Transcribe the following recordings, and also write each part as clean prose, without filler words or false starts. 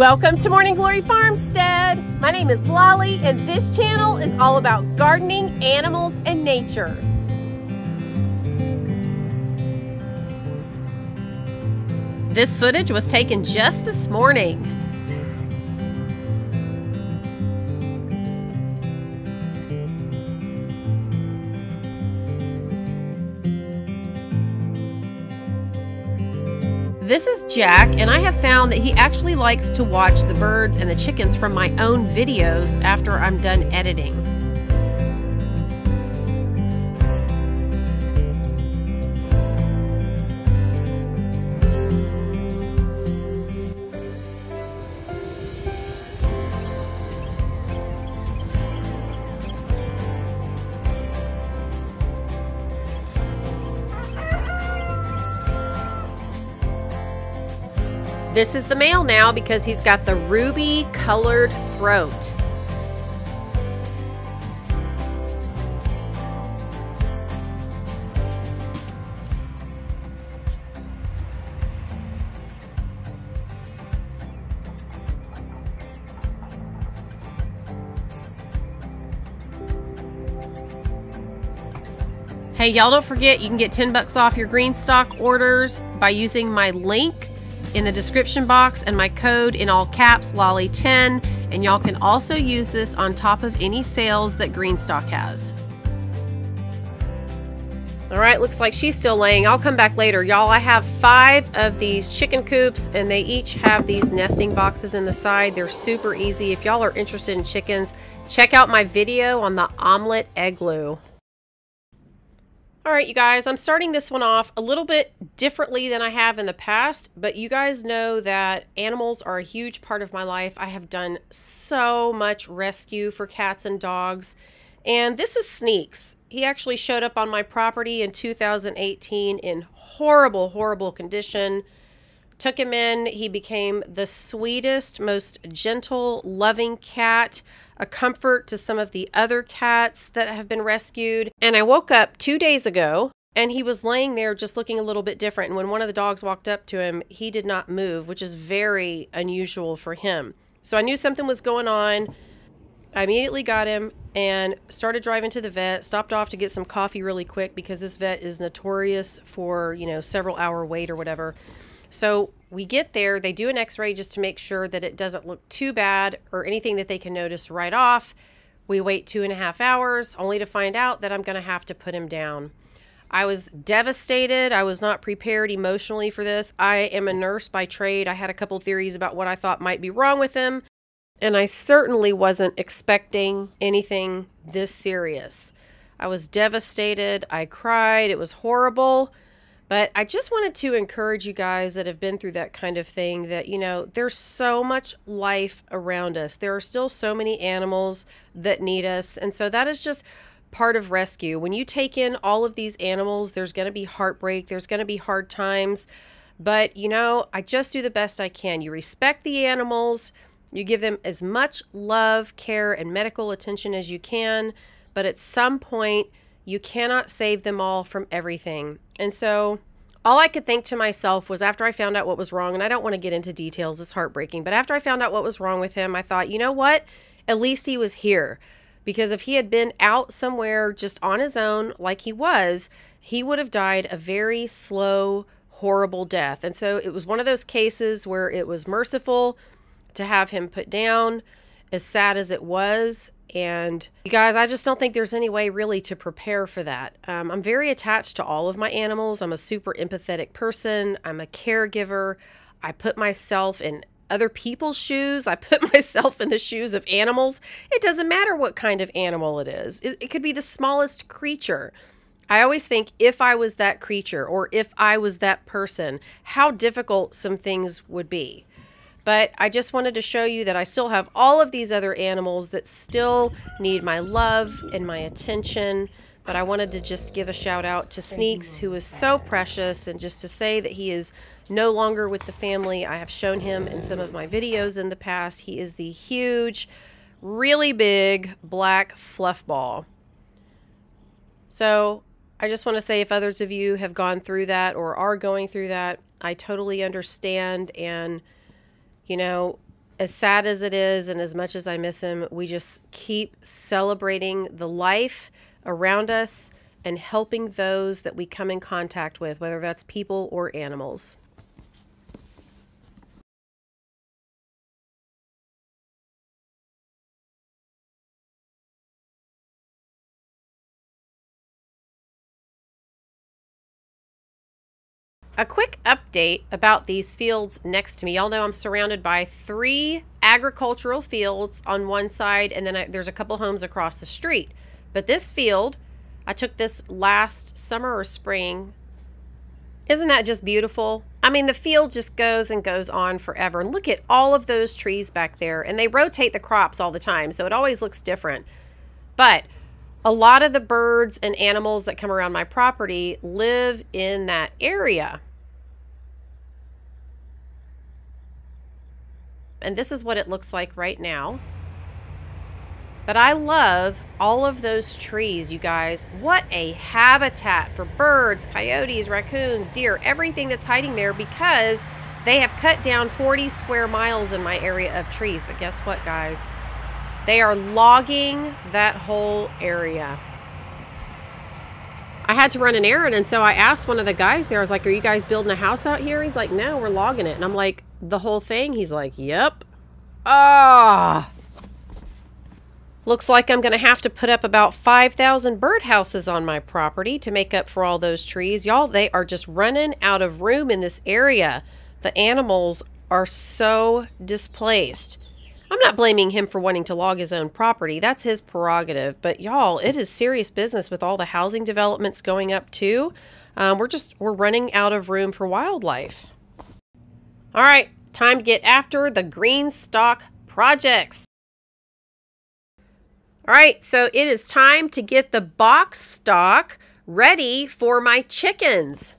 Welcome to Morning Glory Farmstead. My name is Lolly, and this channel is all about gardening, animals, and nature. This footage was taken just this morning. This is Jack, and I have found that he actually likes to watch the birds and the chickens from my own videos after I'm done editing. This is the male now because he's got the ruby colored throat. Hey, y'all, don't forget you can get 10 bucks off your GreenStalk orders by using my link in the description box and my code in all caps, Lolly10, and y'all can also use this on top of any sales that GreenStalk has. All right, looks like she's still laying. I'll come back later. Y'all, I have 5 of these chicken coops, and they each have these nesting boxes in the side. They're super easy. If y'all are interested in chickens, check out my video on the omelet igloo. All right, you guys, I'm starting this one off a little bit differently than I have in the past, but you guys know that animals are a huge part of my life. I have done so much rescue for cats and dogs, and this is Sneaks. He actually showed up on my property in 2018 in horrible, horrible condition. Took him in. He became the sweetest, most gentle, loving cat, a comfort to some of the other cats that have been rescued. And I woke up 2 days ago and he was laying there just looking a little bit different. And when one of the dogs walked up to him, he did not move, which is very unusual for him. So I knew something was going on. I immediately got him and started driving to the vet, stopped off to get some coffee really quick because this vet is notorious for, several hour wait or whatever. So we get there, they do an x-ray just to make sure that it doesn't look too bad or anything that they can notice right off. We wait 2.5 hours only to find out that I'm going to have to put him down. I was devastated. I was not prepared emotionally for this. I am a nurse by trade. I had a couple theories about what I thought might be wrong with him, and I certainly wasn't expecting anything this serious. I was devastated. I cried. It was horrible. But I just wanted to encourage you guys that have been through that kind of thing that, there's so much life around us. There are still so many animals that need us. And so that is just part of rescue. When you take in all of these animals, there's going to be heartbreak. There's going to be hard times. But, I just do the best I can. You respect the animals. You give them as much love, care, and medical attention as you can. But at some point, you cannot save them all from everything. And so all I could think to myself was after I found out what was wrong, and I don't want to get into details, it's heartbreaking, but after I found out what was wrong with him, I thought, you know what? At least he was here. Because if he had been out somewhere just on his own like he was, he would have died a very slow, horrible death. And so it was one of those cases where it was merciful to have him put down, as sad as it was. And you guys, I just don't think there's any way really to prepare for that. I'm very attached to all of my animals. I'm a super empathetic person. I'm a caregiver. I put myself in other people's shoes. I put myself in the shoes of animals. It doesn't matter what kind of animal it is. It could be the smallest creature. I always think if I was that creature or if I was that person, how difficult some things would be. But I just wanted to show you that I still have all of these other animals that still need my love and my attention. But I wanted to just give a shout out to Sneaks, who is so precious, and just to say that he is no longer with the family. I have shown him in some of my videos in the past. He is the huge, really big black fluff ball. So I just want to say, if others of you have gone through that or are going through that, I totally understand. And, you know, as sad as it is and as much as I miss him, we just keep celebrating the life around us and helping those that we come in contact with, whether that's people or animals. A quick update about these fields next to me. Y'all know I'm surrounded by 3 agricultural fields on one side, and then there's a couple homes across the street. But this field, I took this last summer or spring. Isn't that just beautiful? I mean, the field just goes and goes on forever. And look at all of those trees back there. And they rotate the crops all the time, so it always looks different. But a lot of the birds and animals that come around my property live in that area. And this is what it looks like right now. But I love all of those trees, you guys. What a habitat for birds, coyotes, raccoons, deer, everything that's hiding there, because they have cut down 40 square miles in my area of trees. But guess what, guys? They are logging that whole area. I had to run an errand, and so I asked one of the guys there, I was like, are you guys building a house out here? He's like, no, we're logging it. And I'm like, the whole thing? He's like, yep. Ah. Looks like I'm going to have to put up about 5,000 birdhouses on my property to make up for all those trees. Y'all, they are just running out of room in this area. The animals are so displaced. I'm not blaming him for wanting to log his own property. That's his prerogative. But y'all, it is serious business with all the housing developments going up too. We're running out of room for wildlife. All right, time to get after the GreenStalk projects. All right, so it is time to get the Bawk-Stalk ready for my chickens.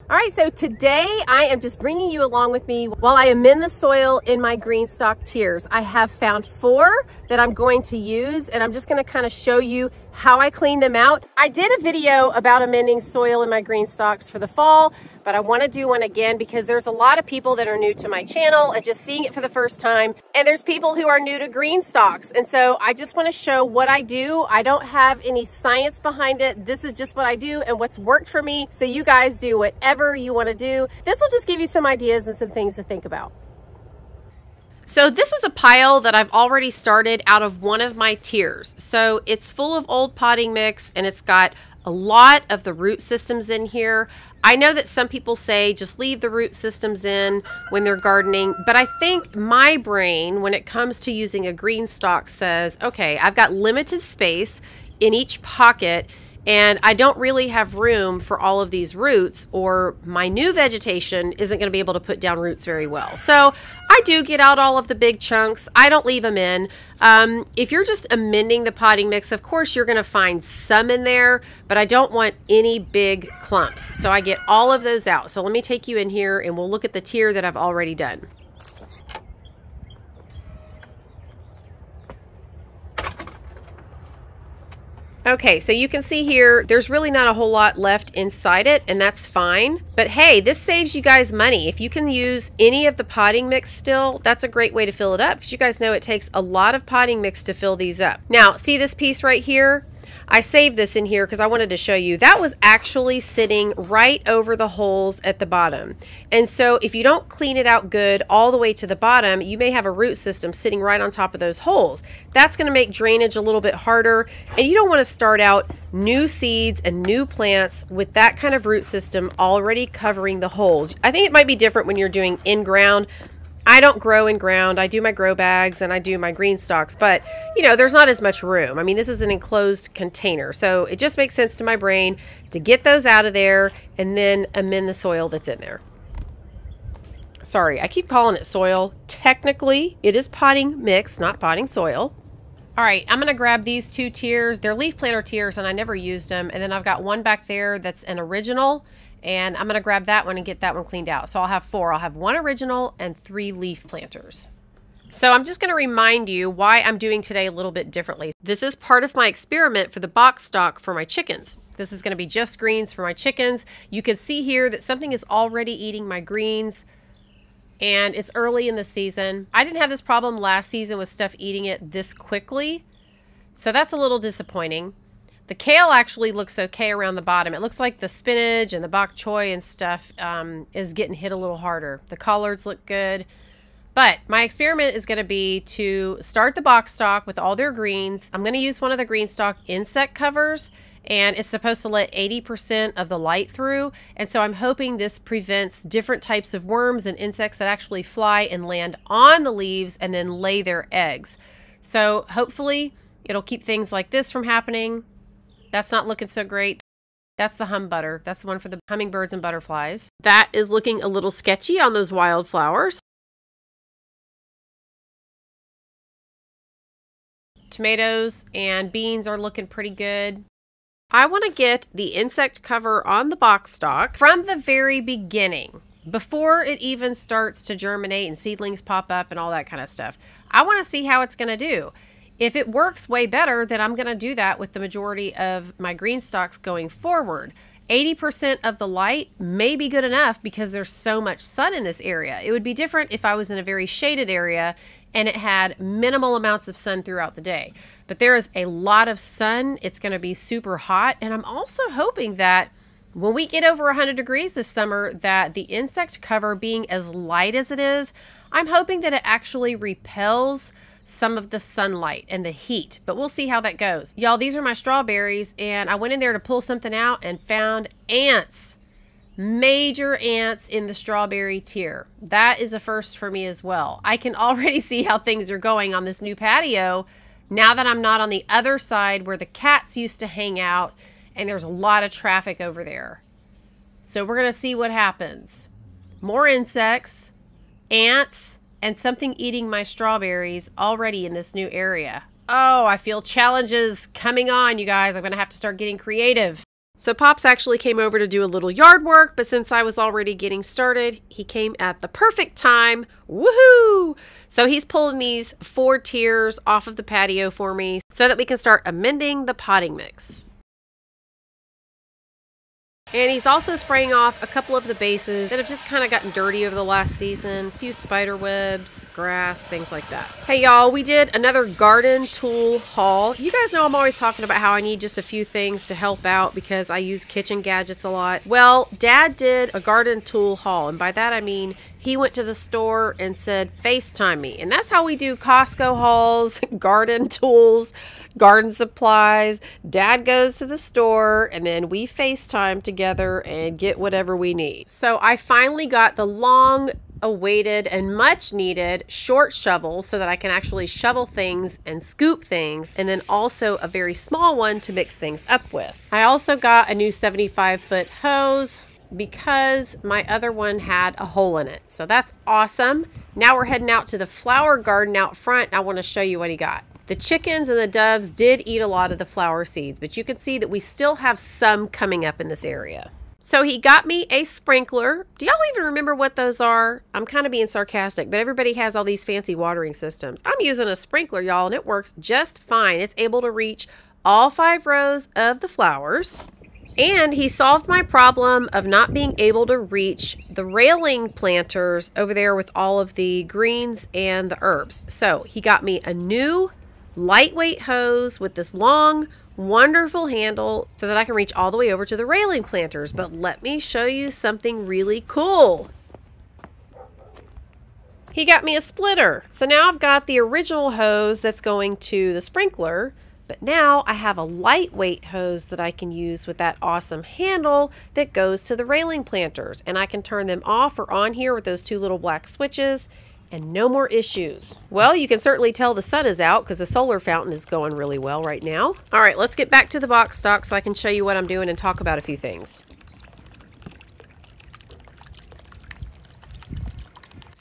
All right, so today I am just bringing you along with me while I amend the soil in my GreenStalk Tiers. I have found 4 that I'm going to use, and I'm just going to kind of show you how I clean them out. I did a video about amending soil in my GreenStalks for the fall, but I want to do one again because there's a lot of people that are new to my channel and just seeing it for the first time, and there's people who are new to GreenStalks, and so I just want to show what I do. I don't have any science behind it. This is just what I do and what's worked for me, so you guys do whatever you want to do. This will just give you some ideas and some things to think about. So this is a pile that I've already started out of one of my tiers. So it's full of old potting mix, and it's got a lot of the root systems in here. I know that some people say just leave the root systems in when they're gardening, but I think my brain, when it comes to using a GreenStalk, says, okay, I've got limited space in each pocket, and I don't really have room for all of these roots, or my new vegetation isn't going to be able to put down roots very well. So I do get out all of the big chunks. I don't leave them in. If you're just amending the potting mix, of course you're going to find some in there, but I don't want any big clumps. So I get all of those out. So let me take you in here and we'll look at the tier that I've already done. Okay, so you can see here, there's really not a whole lot left inside it, and that's fine. But hey, this saves you guys money. If you can use any of the potting mix still, that's a great way to fill it up, because you guys know it takes a lot of potting mix to fill these up. Now, see this piece right here? I saved this in here because I wanted to show you. That was actually sitting right over the holes at the bottom. And so if you don't clean it out good all the way to the bottom, you may have a root system sitting right on top of those holes. That's going to make drainage a little bit harder. And you don't want to start out new seeds and new plants with that kind of root system already covering the holes. I think it might be different when you're doing in-ground. I don't grow in ground. I do my grow bags and I do my GreenStalks, but you know, there's not as much room. I mean, this is an enclosed container, so it just makes sense to my brain to get those out of there and then amend the soil that's in there. Sorry, I keep calling it soil. Technically, it is potting mix, not potting soil. All right, I'm gonna grab these 2 tiers. They're leaf planter tiers and I never used them. And then I've got one back there that's an original, and I'm gonna grab that one and get that one cleaned out. So I'll have 4. I'll have 1 original and 3 leaf planters. So I'm just going to remind you why I'm doing today a little bit differently. This is part of my experiment for the Bawk-Stalk for my chickens. This is going to be just greens for my chickens. You can see here that something is already eating my greens, and it's early in the season. I didn't have this problem last season with stuff eating it this quickly, so that's a little disappointing. The kale actually looks okay around the bottom. It looks like the spinach and the bok choy and stuff is getting hit a little harder. The collards look good. But my experiment is going to be to start the Bawk-Stalk with all their greens. I'm going to use one of the GreenStalk insect covers, and it's supposed to let 80% of the light through. And so I'm hoping this prevents different types of worms and insects that actually fly and land on the leaves and then lay their eggs. So hopefully it'll keep things like this from happening. That's not looking so great. That's the hum butter. That's the one for the hummingbirds and butterflies. That is looking a little sketchy on those wildflowers. Tomatoes and beans are looking pretty good. I want to get the insect cover on the Bawk-Stalk from the very beginning, before it even starts to germinate and seedlings pop up and all that kind of stuff. I want to see how it's going to do. If it works way better, then I'm going to do that with the majority of my GreenStalks going forward. 80% of the light may be good enough because there's so much sun in this area. It would be different if I was in a very shaded area and it had minimal amounts of sun throughout the day. But there is a lot of sun. It's going to be super hot. And I'm also hoping that when we get over 100 degrees this summer, that the insect cover being as light as it is, I'm hoping that it actually repels some of the sunlight and the heat, but we'll see how that goes. Y'all, these are my strawberries, and I went in there to pull something out and found ants. Major ants in the strawberry tier. That is a first for me as well. I can already see how things are going on this new patio now that I'm not on the other side where the cats used to hang out, and there's a lot of traffic over there. So we're gonna see what happens. More insects, ants, and something eating my strawberries already in this new area. Oh, I feel challenges coming on, you guys. I'm going to have to start getting creative. So Pops actually came over to do a little yard work, but since I was already getting started, he came at the perfect time. Woohoo! So he's pulling these 4 tiers off of the patio for me so that we can start amending the potting mix. And he's also spraying off a couple of the bases that have just kind of gotten dirty over the last season. A few spider webs, grass, things like that. Hey y'all, we did another garden tool haul. You guys know I'm always talking about how I need just a few things to help out because I use kitchen gadgets a lot. Well, Dad did a garden tool haul, and by that I mean he went to the store and said, FaceTime me. And that's how we do Costco hauls, garden tools, garden supplies. Dad goes to the store and then we FaceTime together and get whatever we need. So I finally got the long awaited and much needed short shovel so that I can actually shovel things and scoop things, and then also a very small one to mix things up with. I also got a new 75-foot hose because my other one had a hole in it. So that's awesome. Now we're heading out to the flower garden out front, and I want to show you what he got. The chickens and the doves did eat a lot of the flower seeds, but you can see that we still have some coming up in this area. So he got me a sprinkler. Do y'all even remember what those are? I'm kind of being sarcastic, but everybody has all these fancy watering systems. I'm using a sprinkler, y'all, and it works just fine. It's able to reach all 5 rows of the flowers. And he solved my problem of not being able to reach the railing planters over there with all of the greens and the herbs. So he got me a new lightweight hose with this long, wonderful handle so that I can reach all the way over to the railing planters. But let me show you something really cool. He got me a splitter. So now I've got the original hose that's going to the sprinkler, but now I have a lightweight hose that I can use with that awesome handle that goes to the railing planters. And I can turn them off or on here with those 2 little black switches and no more issues. Well, you can certainly tell the sun is out because the solar fountain is going really well right now. All right, let's get back to the Bawk-Stalk so I can show you what I'm doing and talk about a few things.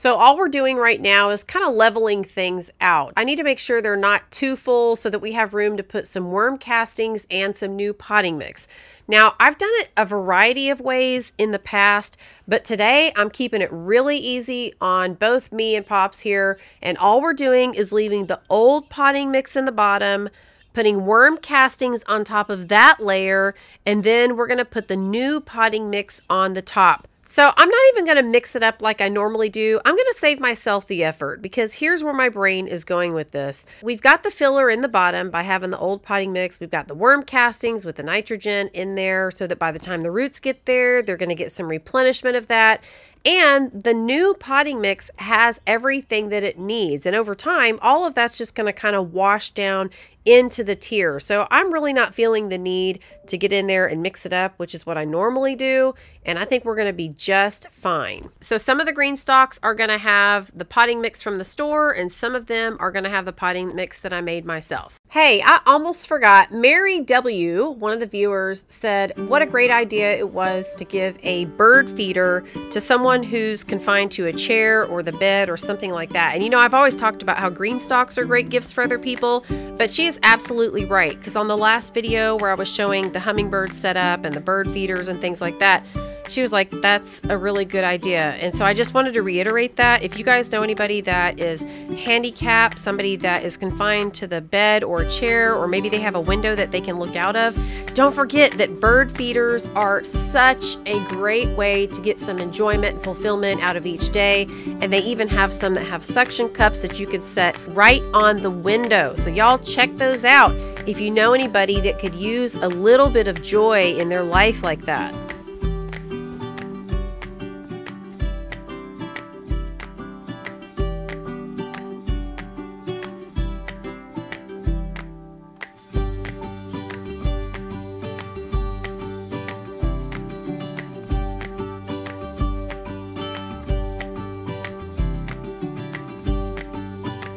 So all we're doing right now is kind of leveling things out. I need to make sure they're not too full so that we have room to put some worm castings and some new potting mix. Now, I've done it a variety of ways in the past, but today I'm keeping it really easy on both me and Pops here, and all we're doing is leaving the old potting mix in the bottom, putting worm castings on top of that layer, and then we're going to put the new potting mix on the top. So I'm not even going to mix it up like I normally do. I'm going to save myself the effort because here's where my brain is going with this. We've got the filler in the bottom by having the old potting mix. We've got the worm castings with the nitrogen in there so that by the time the roots get there, they're going to get some replenishment of that. And the new potting mix has everything that it needs. And over time, all of that's just going to kind of wash down into the tier. So I'm really not feeling the need to get in there and mix it up, which is what I normally do. And I think we're going to be just fine. So some of the green stalks are going to have the potting mix from the store, and some of them are going to have the potting mix that I made myself. Hey, I almost forgot. Mary W., one of the viewers, said what a great idea it was to give a bird feeder to someone who's confined to a chair or the bed or something like that. And you know, I've always talked about how green stalks are great gifts for other people, but she is absolutely right, because on the last video where I was showing the hummingbird setup and the bird feeders and things like that, she was like, that's a really good idea. And so I just wanted to reiterate that. If you guys know anybody that is handicapped, somebody that is confined to the bed or a chair, or maybe they have a window that they can look out of, don't forget that bird feeders are such a great way to get some enjoyment and fulfillment out of each day. And they even have some that have suction cups that you could set right on the window. So y'all check those out if you know anybody that could use a little bit of joy in their life like that.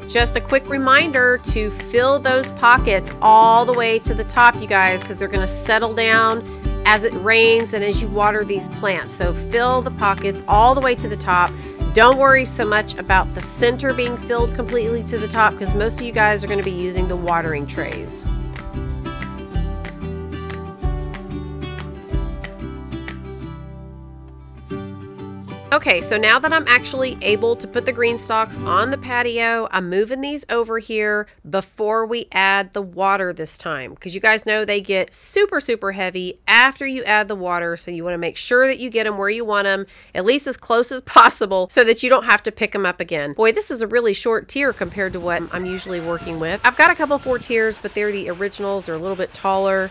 Just a quick reminder to fill those pockets all the way to the top, you guys, because they're going to settle down as it rains and as you water these plants. So fill the pockets all the way to the top. Don't worry so much about the center being filled completely to the top, because most of you guys are going to be using the watering trays. Okay, so now that I'm actually able to put the green stalks on the patio, I'm moving these over here before we add the water this time, because you guys know they get super, super heavy after you add the water. So you want to make sure that you get them where you want them, at least as close as possible, so that you don't have to pick them up again. Boy, this is a really short tier compared to what I'm usually working with. I've got a couple 4 tiers, but they're the originals. They're a little bit taller.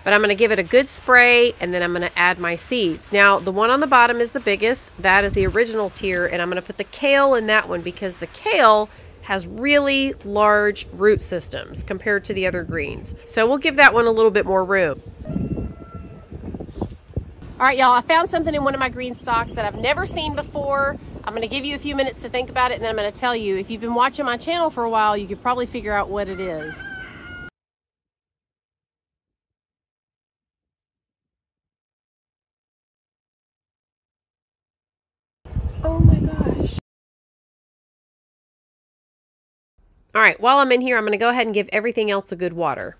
But I'm going to give it a good spray, and then I'm going to add my seeds. Now, the one on the bottom is the biggest. That is the original tier, and I'm going to put the kale in that one because the kale has really large root systems compared to the other greens. So we'll give that one a little bit more room. All right, y'all, I found something in one of my green stalks that I've never seen before. I'm going to give you a few minutes to think about it, and then I'm going to tell you. If you've been watching my channel for a while, you could probably figure out what it is. Oh my gosh. All right, while I'm in here, I'm going to go ahead and give everything else a good water.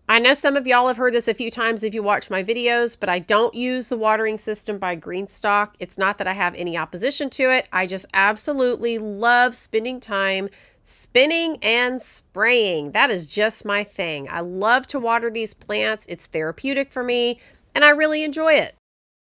I know some of y'all have heard this a few times if you watch my videos, but I don't use the watering system by GreenStalk. It's not that I have any opposition to it. I just absolutely love spending time spinning and spraying. That is just my thing. I love to water these plants. It's therapeutic for me, and I really enjoy it.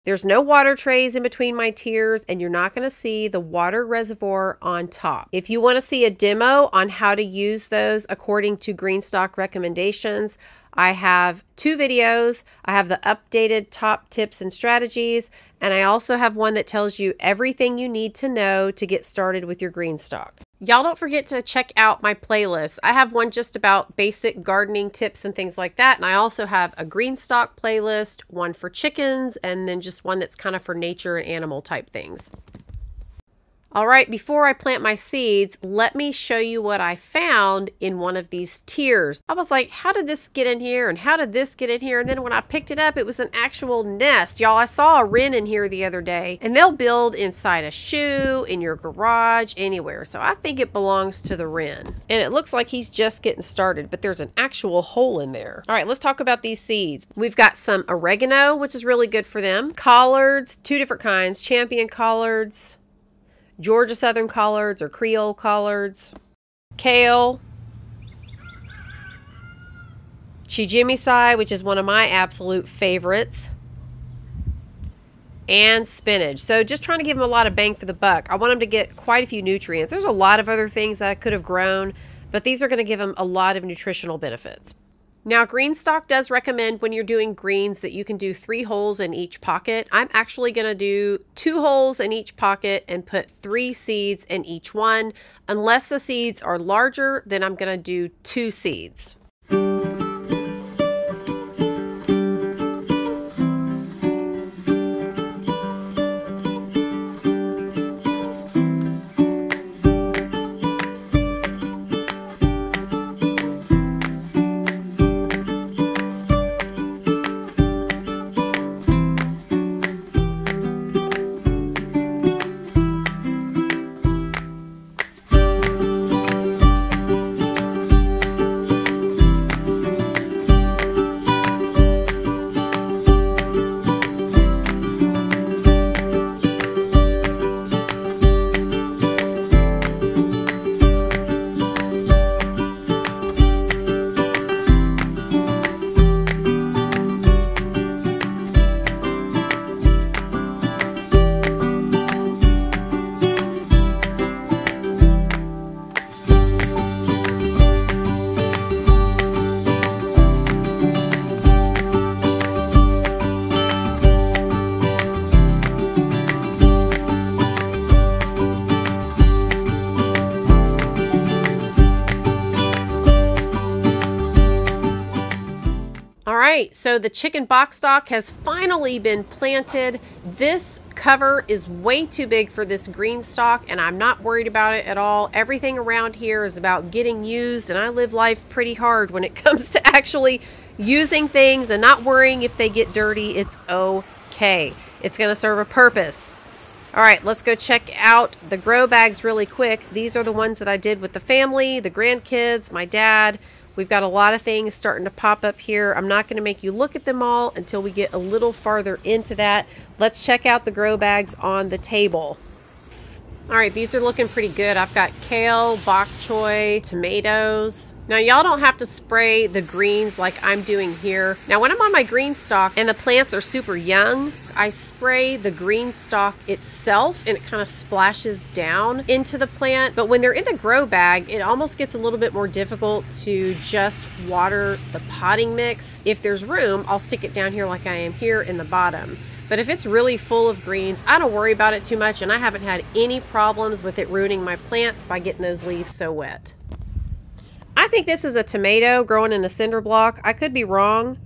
There's no water trays in between my tiers, and you're not going to see the water reservoir on top. If you want to see a demo on how to use those according to GreenStalk recommendations, I have 2 videos. I have the updated top tips and strategies, and I also have one that tells you everything you need to know to get started with your GreenStalk. Y'all don't forget to check out my playlist. I have one just about basic gardening tips and things like that. And I also have a GreenStalk playlist, one for chickens, and then just one that's kind of for nature and animal type things. All right, before I plant my seeds, let me show you what I found in one of these tiers. I was like, how did this get in here? And how did this get in here? And then when I picked it up, it was an actual nest. Y'all, I saw a wren in here the other day, and they'll build inside a shoe, in your garage, anywhere. So I think it belongs to the wren. And it looks like he's just getting started, but there's an actual hole in there. All right, let's talk about these seeds. We've got some oregano, which is really good for them. Collards, 2 different kinds, champion collards, Georgia Southern collards or Creole collards, kale, Chijimisai, which is one of my absolute favorites, and spinach. So just trying to give them a lot of bang for the buck. I want them to get quite a few nutrients. There's a lot of other things that I could have grown, but these are going to give them a lot of nutritional benefits. Now, GreenStalk does recommend when you're doing greens that you can do 3 holes in each pocket. I'm actually going to do 2 holes in each pocket and put 3 seeds in each one. Unless the seeds are larger, then I'm going to do 2 seeds. So the chicken Bawk-Stalk has finally been planted. This cover is way too big for this GreenStalk, and I'm not worried about it at all. Everything around here is about getting used, and I live life pretty hard when it comes to actually using things and not worrying if they get dirty. It's okay. It's going to serve a purpose. All right, let's go check out the grow bags really quick. These are the ones that I did with the family, the grandkids, my dad. We've got a lot of things starting to pop up here. I'm not going to make you look at them all until we get a little farther into that. Let's check out the grow bags on the table. All right, these are looking pretty good. I've got kale, bok choy, tomatoes. Now, y'all don't have to spray the greens like I'm doing here. Now, when I'm on my GreenStalk and the plants are super young, I spray the GreenStalk itself and it kind of splashes down into the plant. But when they're in the grow bag, it almost gets a little bit more difficult to just water the potting mix. If there's room, I'll stick it down here like I am here in the bottom. But if it's really full of greens, I don't worry about it too much, and I haven't had any problems with it ruining my plants by getting those leaves so wet. I think this is a tomato growing in a cinder block. I could be wrong.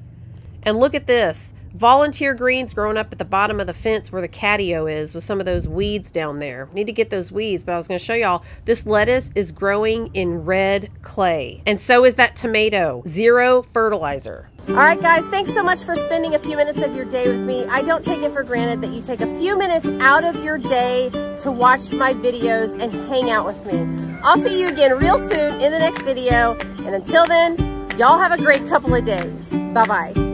And look at this. Volunteer greens growing up at the bottom of the fence where the catio is with some of those weeds down there. Need to get those weeds, but I was going to show y'all this lettuce is growing in red clay. And so is that tomato. 0 fertilizer. All right, guys, thanks so much for spending a few minutes of your day with me. I don't take it for granted that you take a few minutes out of your day to watch my videos and hang out with me. I'll see you again real soon in the next video. And until then, y'all have a great couple of days. Bye-bye.